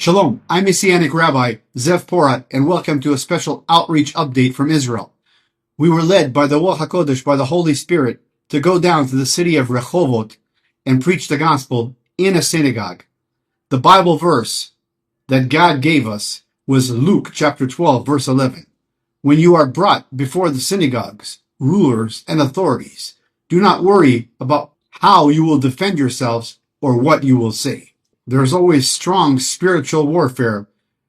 Shalom, I'm Messianic Rabbi Zev Porat, and welcome to a special outreach update from Israel. We were led by the Ruach HaKodesh, by the Holy Spirit, to go down to the city of Rehovot and preach the gospel in a synagogue. The Bible verse that God gave us was Luke chapter 12, verse 11. When you are brought before the synagogues, rulers, and authorities, do not worry about how you will defend yourselves or what you will say. There's always strong spiritual warfare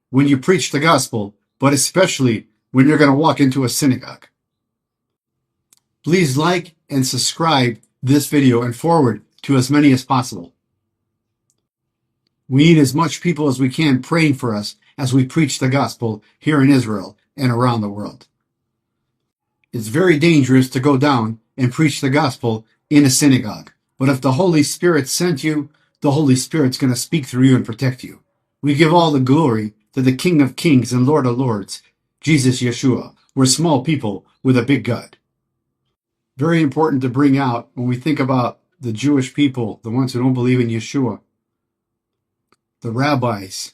when you preach the gospel, but especially when you're going to walk into a synagogue. Please like and subscribe this video and forward to as many as possible. We need as much people as we can praying for us as we preach the gospel here in Israel and around the world. It's very dangerous to go down and preach the gospel in a synagogue, but if the Holy Spirit sent you, the Holy Spirit's going to speak through you and protect you. We give all the glory to the King of Kings and Lord of Lords, Jesus Yeshua. We're small people with a big God. Very important to bring out when we think about the Jewish people, the ones who don't believe in Yeshua, the rabbis.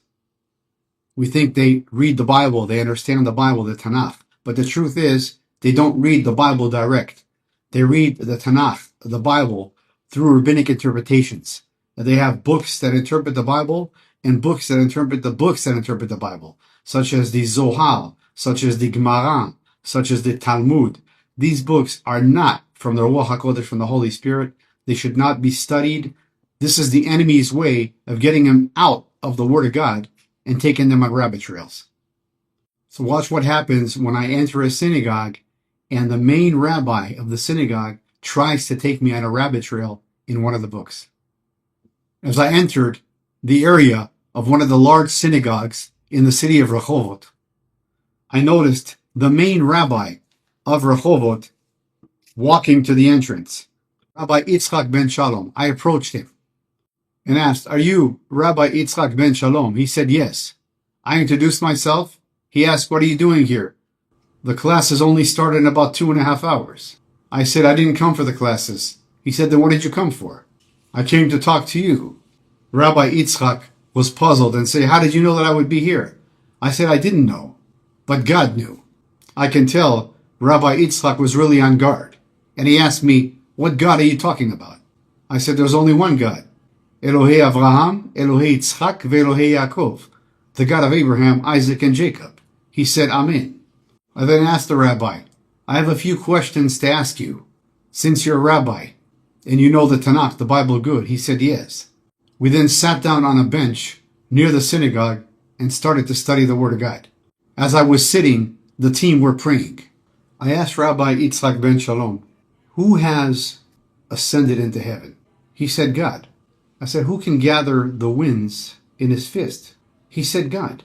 We think they read the Bible, they understand the Bible, the Tanakh. But the truth is, they don't read the Bible direct. They read the Tanakh, the Bible, through rabbinic interpretations. They have books that interpret the Bible and books that interpret the books that interpret the Bible, such as the Zohar, such as the Gemara, such as the Talmud. These books are not from the Ruach HaKodesh, from the Holy Spirit. They should not be studied. This is the enemy's way of getting them out of the Word of God and taking them on rabbit trails. So watch what happens when I enter a synagogue and the main rabbi of the synagogue tries to take me on a rabbit trail in one of the books. As I entered the area of one of the large synagogues in the city of Rehovot, I noticed the main rabbi of Rehovot walking to the entrance, Rabbi Yitzchak ben Shalom. I approached him and asked, "Are you Rabbi Yitzchak ben Shalom?" He said, "Yes." I introduced myself. He asked, "What are you doing here?" "The classes only started in about 2.5 hours. I said, "I didn't come for the classes." He said, "Then what did you come for?" "I came to talk to you." Rabbi Yitzchak was puzzled and said, "How did you know that I would be here?" I said, "I didn't know, but God knew." I can tell Rabbi Yitzchak was really on guard. And he asked me, "What God are you talking about?" I said, "There's only one God. Elohei Avraham, Elohei Yitzchak, ve'Elohei Yaakov. The God of Abraham, Isaac, and Jacob." He said, "Amen." I then asked the rabbi, "I have a few questions to ask you. Since you're a rabbi, and you know the Tanakh, the Bible, good." He said, "Yes." We then sat down on a bench near the synagogue and started to study the Word of God. As I was sitting, the team were praying. I asked Rabbi Yitzchak ben Shalom, "Who has ascended into heaven?" He said, "God." I said, "Who can gather the winds in his fist?" He said, "God."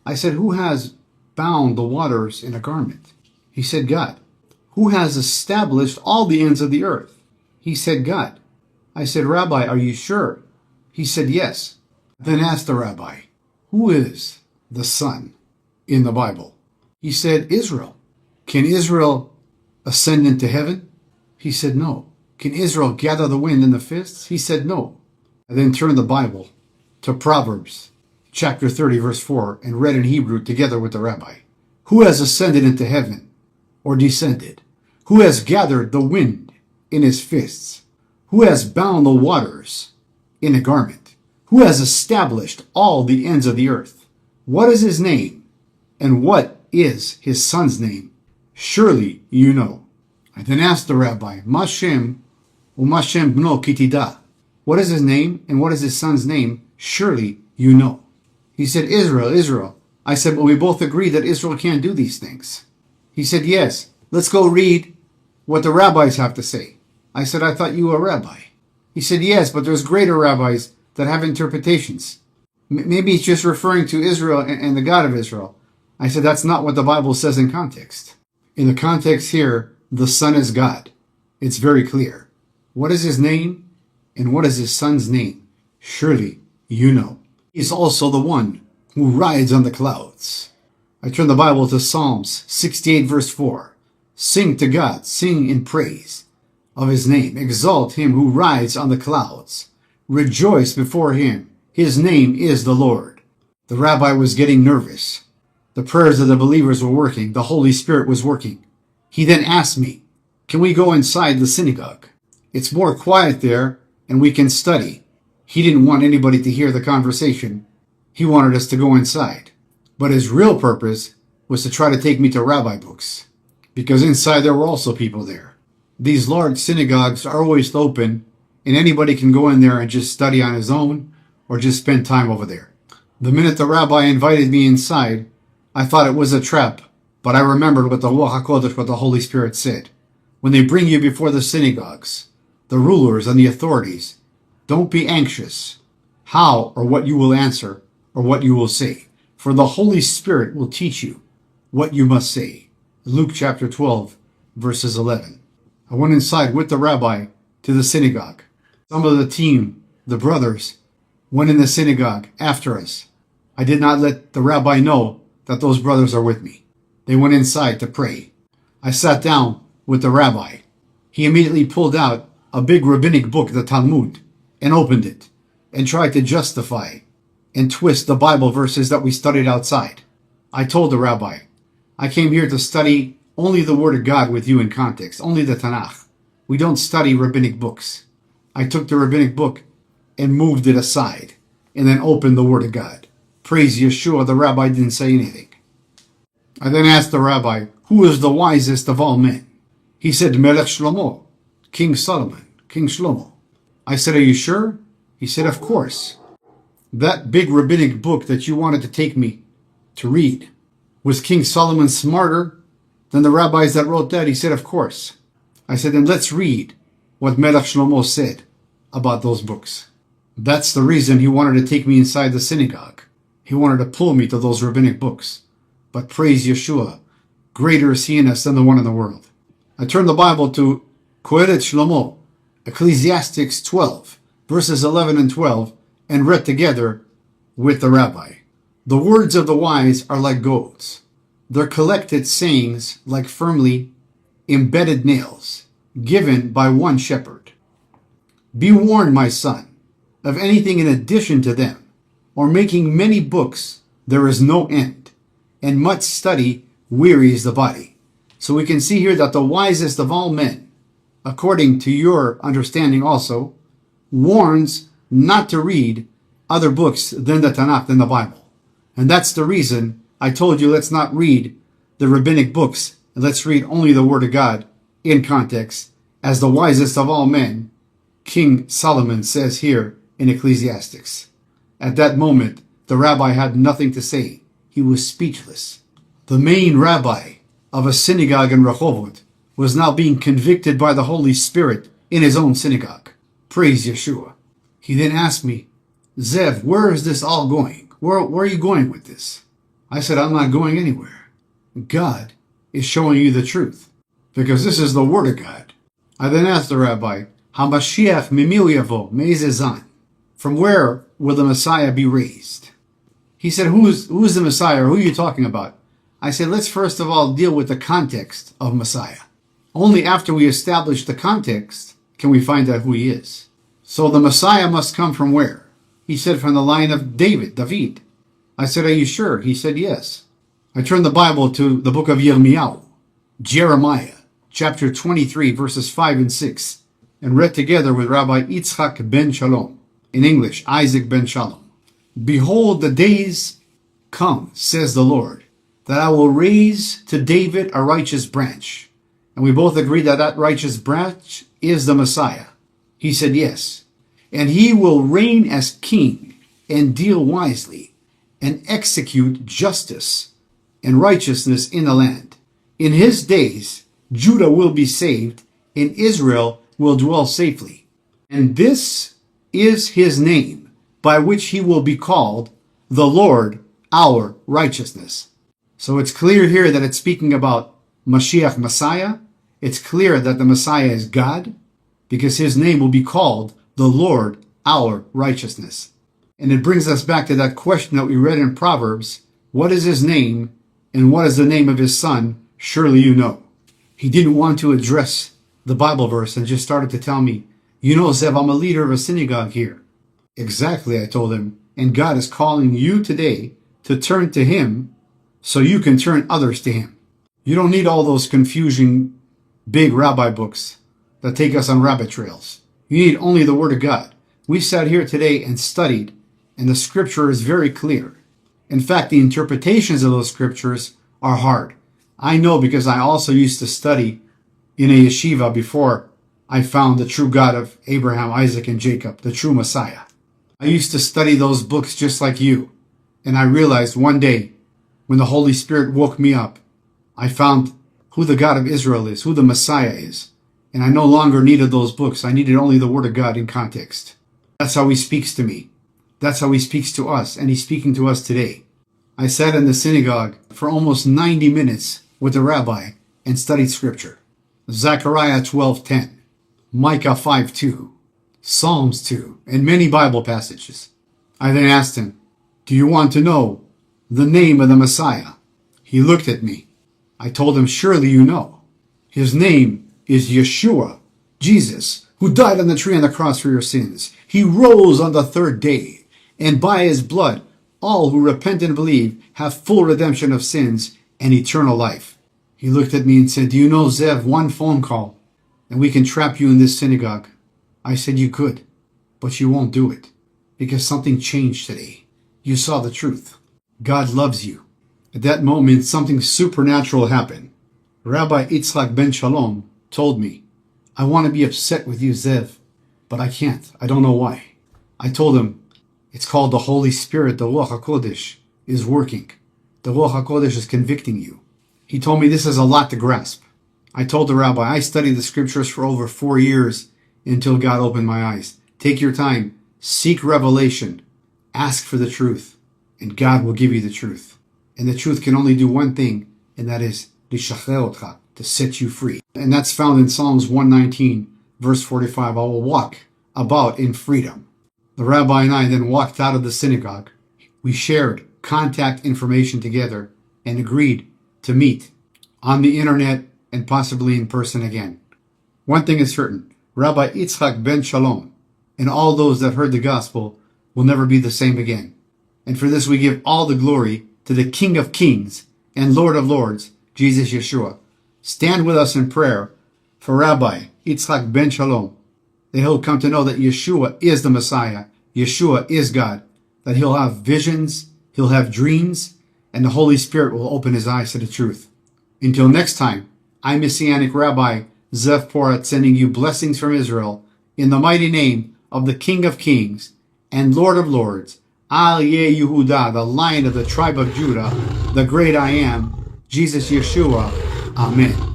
I said, "Who has bound the waters in a garment?" He said, "God." "Who has established all the ends of the earth?" He said, "God." I said, "Rabbi, are you sure?" He said, "Yes." Then asked the rabbi, "Who is the Son in the Bible?" He said, "Israel." "Can Israel ascend into heaven?" He said, "No." "Can Israel gather the wind in the fists?" He said, "No." I then turned the Bible to Proverbs chapter 30, verse 4, and read in Hebrew together with the rabbi. "Who has ascended into heaven or descended? Who has gathered the wind in his fists? Who has bound the waters in a garment? Who has established all the ends of the earth? What is his name? And what is his son's name? Surely you know." I then asked the rabbi, "Mashem u'mashem bno kitida." What is his name and what is his son's name? Surely you know. He said, "Israel, Israel." I said, "But we both agree that Israel can't do these things." He said, "Yes, let's go read what the rabbis have to say." I said, "I thought you were a rabbi." He said, "Yes, but there's greater rabbis that have interpretations. Maybe it's just referring to Israel and the God of Israel." I said, "That's not what the Bible says in context. In the context here, the Son is God. It's very clear. What is his name and what is his son's name? Surely you know. He is also the one who rides on the clouds." I turned the Bible to Psalms 68, verse 4. "Sing to God, sing in praise of his name. Exalt him who rides on the clouds. Rejoice before him. His name is the Lord." The rabbi was getting nervous. The prayers of the believers were working. The Holy Spirit was working. He then asked me, "Can we go inside the synagogue? It's more quiet there and we can study." He didn't want anybody to hear the conversation. He wanted us to go inside. But his real purpose was to try to take me to rabbi books, because inside there were also people there. These large synagogues are always open, and anybody can go in there and just study on his own or just spend time over there. The minute the rabbi invited me inside, I thought it was a trap, but I remembered what the Ruach HaKodesh, what the Holy Spirit said. When they bring you before the synagogues, the rulers and the authorities, don't be anxious how or what you will answer or what you will say, for the Holy Spirit will teach you what you must say. Luke chapter 12, verses 11. I went inside with the rabbi to the synagogue. Some of the team, the brothers, went in the synagogue after us. I did not let the rabbi know that those brothers are with me. They went inside to pray. I sat down with the rabbi. He immediately pulled out a big rabbinic book, the Talmud, and opened it and tried to justify and twist the Bible verses that we studied outside. I told the rabbi, I came here to study only the Word of God with you in context, only the Tanakh. We don't study rabbinic books. I took the rabbinic book and moved it aside and then opened the Word of God. Praise Yeshua, the rabbi didn't say anything. I then asked the rabbi, who is the wisest of all men? He said, Melech Shlomo, King Solomon, King Shlomo. I said, are you sure? He said, of course. That big rabbinic book that you wanted to take me to read, was King Solomon smarter than the rabbis that wrote that? He said, of course. I said, then let's read what Melech Shlomo said about those books. That's the reason he wanted to take me inside the synagogue. He wanted to pull me to those rabbinic books. But praise Yeshua, greater is he in us than the one in the world. I turned the Bible to Kohelet Shlomo, Ecclesiastes 12, verses 11 and 12, and read together with the rabbi. The words of the wise are like goads, their collected sayings like firmly embedded nails, given by one shepherd. Be warned, my son, of anything in addition to them, or making many books there is no end, and much study wearies the body. So we can see here that the wisest of all men, according to your understanding also, warns not to read other books than the Tanakh, than the Bible. And that's the reason I told you let's not read the rabbinic books, and let's read only the Word of God in context, as the wisest of all men, King Solomon says here in Ecclesiastes. At that moment, the rabbi had nothing to say. He was speechless. The main rabbi of a synagogue in Rehovot was now being convicted by the Holy Spirit in his own synagogue. Praise Yeshua. He then asked me, Zev, where is this all going? Where are you going with this? I said, I'm not going anywhere. God is showing you the truth, because this is the Word of God. I then asked the rabbi, HaMashiach mimi yavo, me'ezeh zan? From where will the Messiah be raised? He said, who's the Messiah? Or who are you talking about? I said, let's first of all deal with the context of Messiah. Only after we establish the context can we find out who he is. So the Messiah must come from where? He said, from the line of David. I said, are you sure? He said, yes. I turned the Bible to the book of Jeremiah, chapter 23, verses 5 and 6, and read together with Rabbi Yitzchak ben Shalom, in English, Isaac ben Shalom. Behold, the days come, says the Lord, that I will raise to David a righteous branch. And we both agree that that righteous branch is the Messiah. He said, yes. And he will reign as king and deal wisely and execute justice and righteousness in the land. In his days, Judah will be saved and Israel will dwell safely. And this is his name by which he will be called the Lord, our righteousness. So it's clear here that it's speaking about Mashiach, Messiah. It's clear that the Messiah is God, because his name will be called the Lord, our righteousness. And it brings us back to that question that we read in Proverbs. What is his name and what is the name of his son? Surely you know. He didn't want to address the Bible verse and just started to tell me, you know, Zev, I'm a leader of a synagogue here. Exactly, I told him. And God is calling you today to turn to Him so you can turn others to Him. You don't need all those confusing big rabbi books that take us on rabbit trails. You need only the Word of God. We sat here today and studied, and the Scripture is very clear. In fact, the interpretations of those Scriptures are hard. I know because I also used to study in a yeshiva before I found the true God of Abraham, Isaac, and Jacob, the true Messiah. I used to study those books just like you. And I realized one day, when the Holy Spirit woke me up, I found who the God of Israel is, who the Messiah is. And I no longer needed those books. I needed only the Word of God in context. That's how He speaks to me. That's how He speaks to us. And He's speaking to us today. I sat in the synagogue for almost 90 minutes with the rabbi and studied Scripture. Zechariah 12:10, Micah 5:2, Psalms 2, and many Bible passages. I then asked him, "Do you want to know the name of the Messiah?" He looked at me. I told him, "Surely you know. His name is Yeshua, Jesus, who died on the tree on the cross for your sins. He rose on the third day, and by His blood, all who repent and believe have full redemption of sins and eternal life." He looked at me and said, "Do you know, Zev, one phone call and we can trap you in this synagogue?" I said, "You could, but you won't do it because something changed today. You saw the truth. God loves you." At that moment, something supernatural happened. Rabbi Yitzhak ben Shalom told me, "I want to be upset with you, Zev, but I can't. I don't know why." I told him, "It's called the Holy Spirit, the Ruach HaKodesh, is working. The Ruach HaKodesh is convicting you." He told me this is a lot to grasp. I told the rabbi, I studied the Scriptures for over 4 years until God opened my eyes. Take your time, seek revelation, ask for the truth, and God will give you the truth. And the truth can only do one thing, and that is to set you free. And that's found in Psalms 119, verse 45. I will walk about in freedom. The rabbi and I then walked out of the synagogue. We shared contact information together and agreed to meet on the internet and possibly in person again. One thing is certain, Rabbi Yitzhak ben Shalom and all those that heard the gospel will never be the same again. And for this we give all the glory to the King of Kings and Lord of Lords, Jesus Yeshua. Stand with us in prayer for Rabbi Yitzhak ben Shalom, that he'll come to know that Yeshua is the Messiah, Yeshua is God, that he'll have visions, he'll have dreams, and the Holy Spirit will open his eyes to the truth. Until next time, I'm Messianic Rabbi Zev Porat, sending you blessings from Israel in the mighty name of the King of Kings and Lord of Lords, Al Yeh Yehuda, the Lion of the tribe of Judah, the great I Am, Jesus Yeshua. Amen.